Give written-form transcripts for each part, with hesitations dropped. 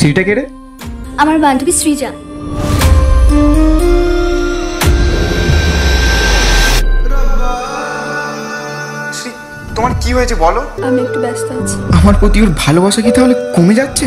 শ্রীটা কে রে? আমার বান্ধবী সৃজা। তোমার কি হয়েছে বলো? আমি একটু ব্যস্ত আছি। আমার প্রতি ওর ভালোবাসা কি তাহলে কমে যাচ্ছে?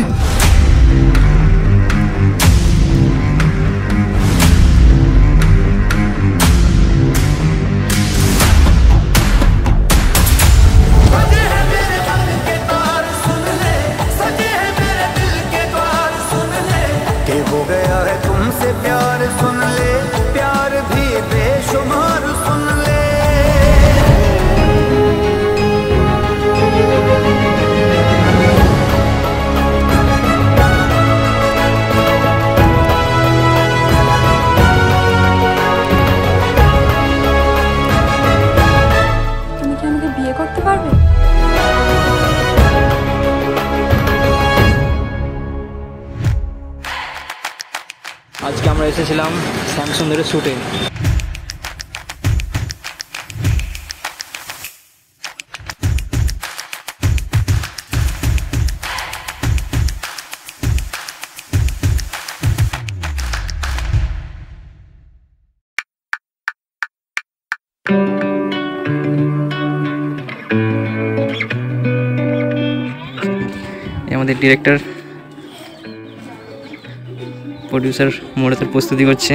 আজকে আমরা এসেছিলাম শ্যামসুন্দরের শ্যুটে। আমাদের ডিরেক্টর প্রডিউসার মোড়াতের প্রস্তুতি করছে।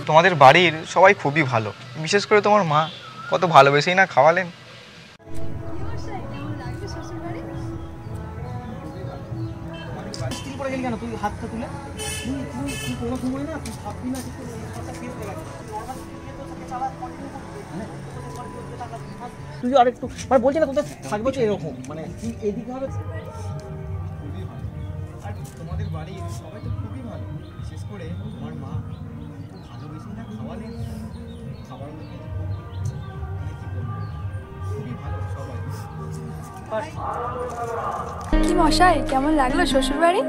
তোমাদের বাড়ির সবাই খুবই ভালো, বিশেষ করে তোমার মা কত ভালোবেসেই না খাওয়ালেন। তুই আর একটু মানে বলছি না তোদের থাকবে তো এরকম, মানে তুই এদিকে হবে। আর তোমাদের বাড়ির সবাই তো খুবই ভালো, বিশেষ করে তোমার মা ভালোবেসেই না খাওয়ালেন। খাবার মধ্যে খুবই ভালো সবাই। কি মশাই, কেমন লাগলো শ্বশুর বাড়ি?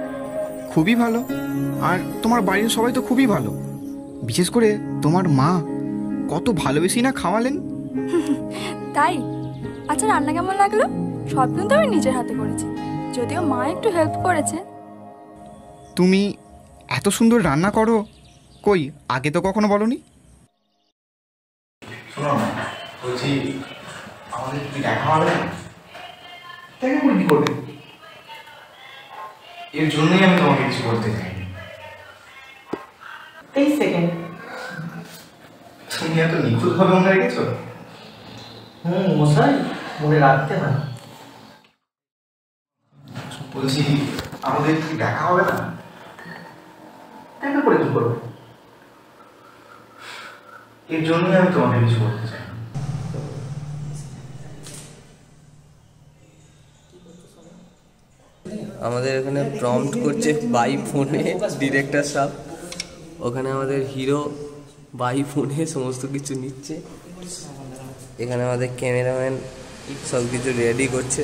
খুবই ভালো। আর তোমার বাড়ির সবাই তো খুবই ভালো, বিশেষ করে তোমার মা কত ভালোবেসেই না খাওয়ালেন। তাই? আচ্ছা, রান্না কেমন লাগলো? সব কিন্তু আমি নিজের হাতে করেছি, যদিও মা একটু হেল্প করেছে। তুমি এত সুন্দর রান্না করো, কই আগে তো কখনো বলনি। শোনো না, বলছি আমাদের কি দেখা হবে না? দেখা করে কি করবে? এর জন্যই আমি তোমাকে কিছু বলতে চাই। এই সেকেন্ড তুমি এত নিখুঁতভাবে মনে রেখেছো? মশাই, মনে রাখতে হয়। বলছি আমাদের কি দেখা হবে না? দেখা করে কি করবে? এর জন্যই আমি তোমাকে কিছু বলতে চাই। আমাদের এখানে প্রম্পট করছে বাই ফোনে ডিরেক্টর সাহেব, ওখানে আমাদের হিরো বাই ফোনে সমস্ত কিছু নিচ্ছে। এখানে আমাদের ক্যামেরাম্যান সব কিছু রেডি করছে,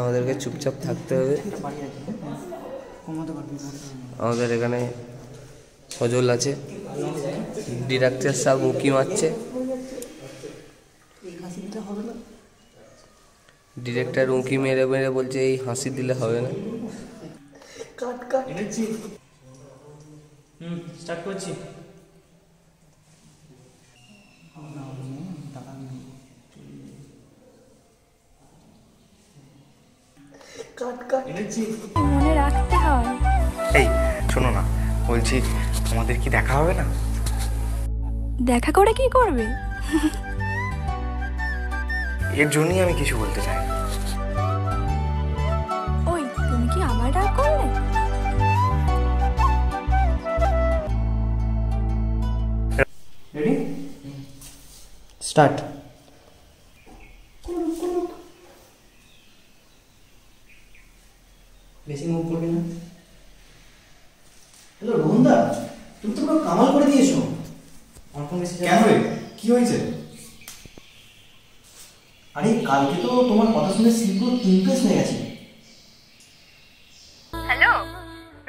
আমাদেরকে চুপচাপ থাকতে হবে। আমাদের এখানে সজল আছে, ডিরেক্টর সাহেব উঁকি মারছে। ডিরেক্টর উঁকি মেরে মেরে বলছে এই হাসি দিলে হবে না। স্টার্ট করছি। মনে রাখতে হয়। এই শোনো না, বলছি আমাদের কি দেখা হবে না? দেখা করে কি করবে? এর জন্যই আমি কিছু বলতে চাই। ওই, তুমি কি আমার রাগ করলে? Ready, start. বেশি মুভ করবে না। হ্যালো রোহনদা, তুমি তো পুরো কামাল করে দিয়েছো। কেন রে, কি হয়েছে? আরে কালকে তো তোমার কথা শুনে শিল্প ইমপ্রেস হয়ে গেছে। হ্যালো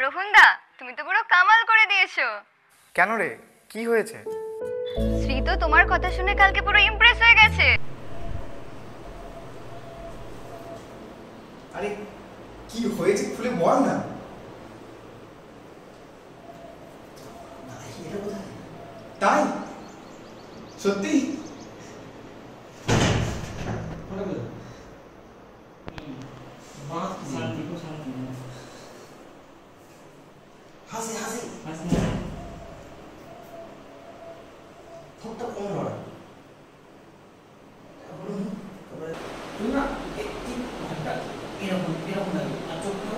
রোহনদা, তুমি তো পুরো কামাল করে দিয়েছো। কেন রে, কি হয়েছে? শ্রী তো তোমার কথা শুনে কালকে পুরো ইমপ্রেস হয়ে গেছে। আরে কি হয়েছে খুলে বল না। তাই সত্যি? হাসি হাসি ঠোঁটটা কম নড়া না এরকম এরকম লাগে আর চোখটা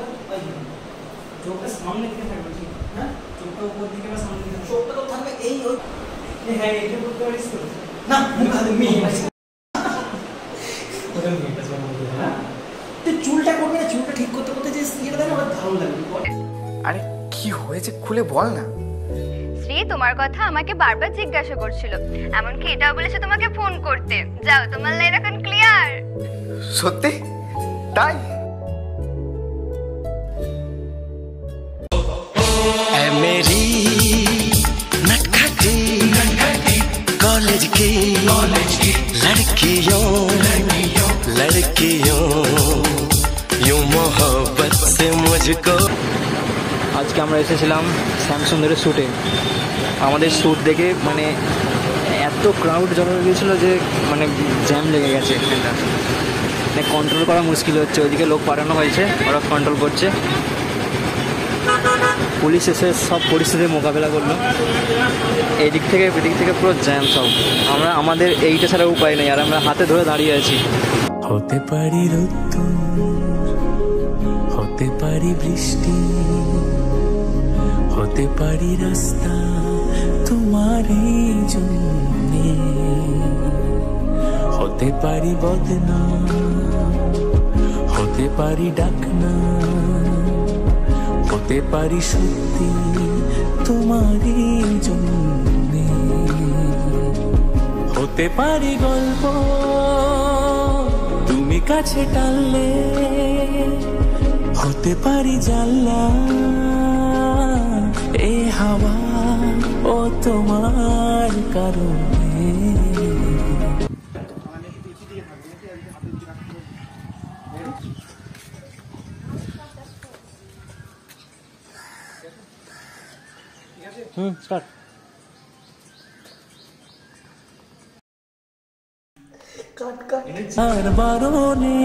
চোখটা সামনে দিকে থাকবে ঠিক হ্যাঁ চোখটা উপর দিকে বা সামনে দিকে চোখটা তো থাকবে এই ওই হ্যাঁ এটা করতে পারিস তো না মুখ হাতে মেয়ে ওদের মেয়েটা সব বলতে হ্যাঁ তুই চুলটা করবি না চুলটা ঠিক করতে করতে যে ইয়েটা দেয় না আমার ভালো লাগবে আরে কি হয়েছে খুলে বল না। শ্রী তোমার কথা আমাকে বারবার জিজ্ঞাসা করছিল, এমনকি এটাও বলেছে তোমাকে ফোন করতে। যাও, তোমার লাইন এখন ক্লিয়ার। সত্যি? তাই? मेरी नटखटी कॉलेज की लड़कियों लड़कियों यूं मोहब्बत से मुझको। আজকে আমরা এসেছিলাম শ্যামসুন্দরের শ্যুটে। আমাদের শ্যুট দেখে মানে এত ক্রাউড জমা হয়ে গিয়েছিলো যে মানে জ্যাম লেগে গেছে এখানটা, মানে কন্ট্রোল করা মুশকিল হচ্ছে। ওইদিকে লোক পাঠানো হয়েছে, ওরা কন্ট্রোল করছে। পুলিশ এসে সব পরিস্থিতির মোকাবেলা করলো। এদিক থেকে পুরো জ্যাম সব। আমাদের এইটা ছাড়া উপায় নেই, আর আমরা হাতে ধরে দাঁড়িয়ে আছি। হতে পারি রোদ্দুর, হতে পারি বৃষ্টি, হতে পারি রাস্তা তোমারই জন্যে, হতে পারি বদনাম, হতে পারি ডাকনা, হতে পারি সত্যি তোমারই জন্যে, হতে পারি গল্প তুমি কাছে টানলে, হতে পারি জানলা এ হাওয়া ও তোমার কারণে। স্টার্ট। আর বারণে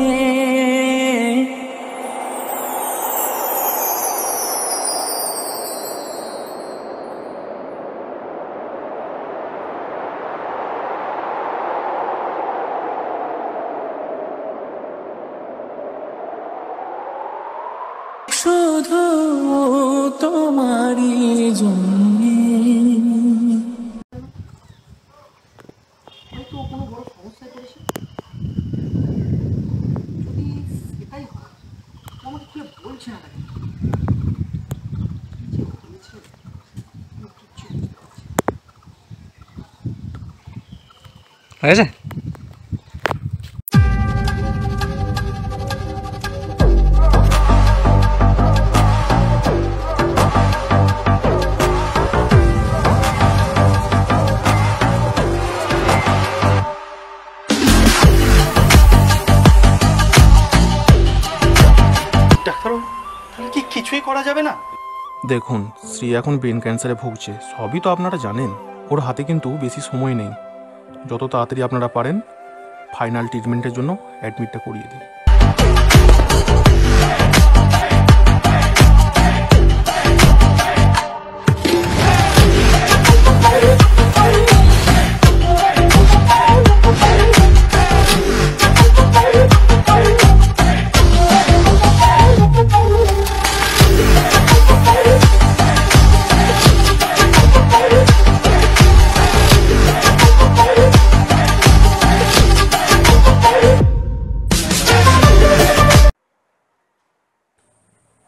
শুধু তোমারই জন্যে। হয়তো কোনো বড় সমস্যায় পড়েছে, যদি সেটাই হয় আমাকে খুলে বলছে না তাকে যে হয়েছে আমি কিচ্ছু বুঝতে পারছি না। হয়েছে? কিছুই করা যাবে না? দেখুন, শ্রী এখন ব্রেন ক্যান্সারে ভুগছে, সবই তো আপনারা জানেন। ওর হাতে কিন্তু বেশি সময় নেই। যত তাড়াতাড়ি আপনারা পারেন ফাইনাল ট্রিটমেন্টের জন্য অ্যাডমিটটা করিয়ে দিন।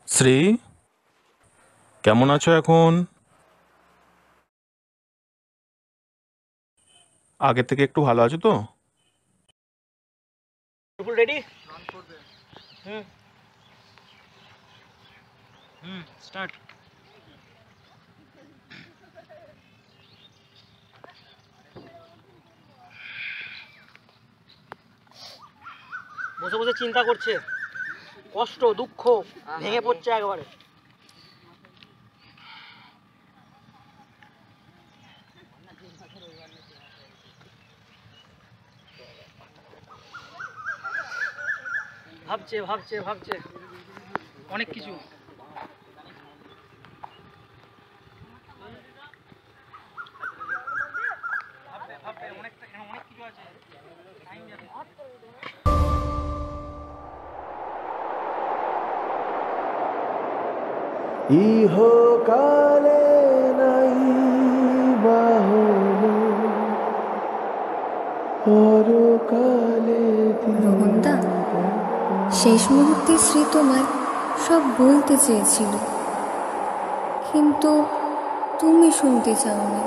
শ্রী, কেমন আছো এখন? আগের থেকে একটু ভালো আছো তো? রেডি? স্টার্ট। বসে বসে চিন্তা করছে। কষ্ট দুঃখ ভেঙে পড়ছে একবারে। ভাবছে ভাবছে ভাবছে অনেক কিছু। ইহকালে নাই বাহলো পরকালে রোহনদা, শেষ মুহূর্তে শ্রী তোমার সব বলতে চেয়েছিল, কিন্তু তুমি শুনতে চাওনি।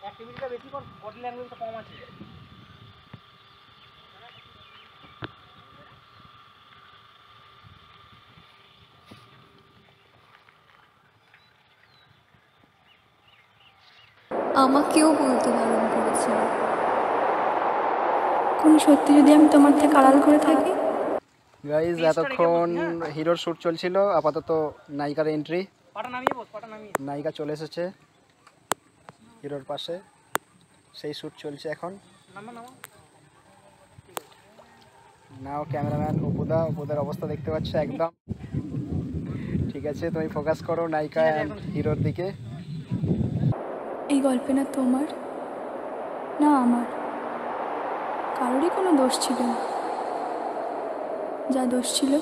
অ্যাক্টিভিটিটা বেশি কর, বডি ল্যাঙ্গুয়েজটা কম আছে। আমাকেও বলতে বারণ করেছিল। কোন সত্যি যদি আমি তোমার থেকে আড়াল করে থাকি? গাইজ, এতক্ষণ হিরোর শ্যুট চলছিল, আপাতত নায়িকার এন্ট্রি। নায়িকা চলে এসেছে হিরোর পাশে, সেই শ্যুট চলছে এখন। নাও ক্যামেরাম্যান অপুদার অবস্থা দেখতে পাচ্ছ একদম ঠিক আছে। তুমি ফোকাস করো নায়িকা হিরোর দিকে। এই গল্পে না তোমার না আমার কারোরই কোনো দোষ ছিল না। যা দোষ ছিল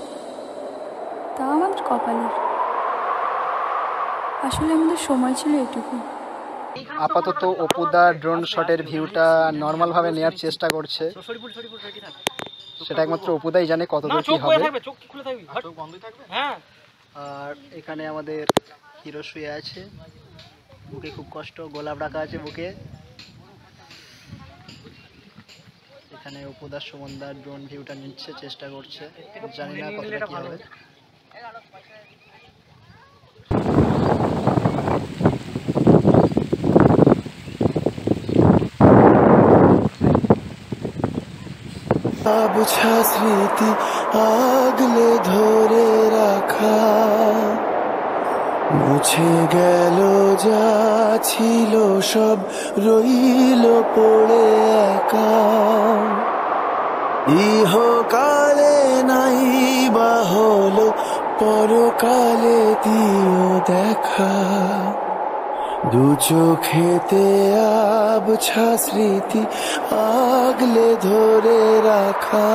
তা আমাদের কপালের। আসলে আমাদের সময় ছিল এটুকু। আপাতত অপুদা ড্রোন শটের ভিউটা নর্মালভাবে নেওয়ার চেষ্টা করছে, সেটা একমাত্র অপুদাই জানে কতদূর কি হবে। আর এখানে আমাদের হিরো শুয়ে আছে, বুকে খুব কষ্ট, গোলাপ রাখা আছে বুকে। এখানে অপুদা সুমনদা ড্রোন ভিউটা নিচ্ছে, চেষ্টা করছে, জানি না কতটা কি হবে। বুঝা স্মৃতি আগলে ধরে রাখা, মুছে গেল যা ছিল সব রইল পড়ে একা। ইহকালে নাই বা হলো পরকালে দিও দেখা, দু চোখেতে আবছা স্মৃতি আগলে ধরে রাখা।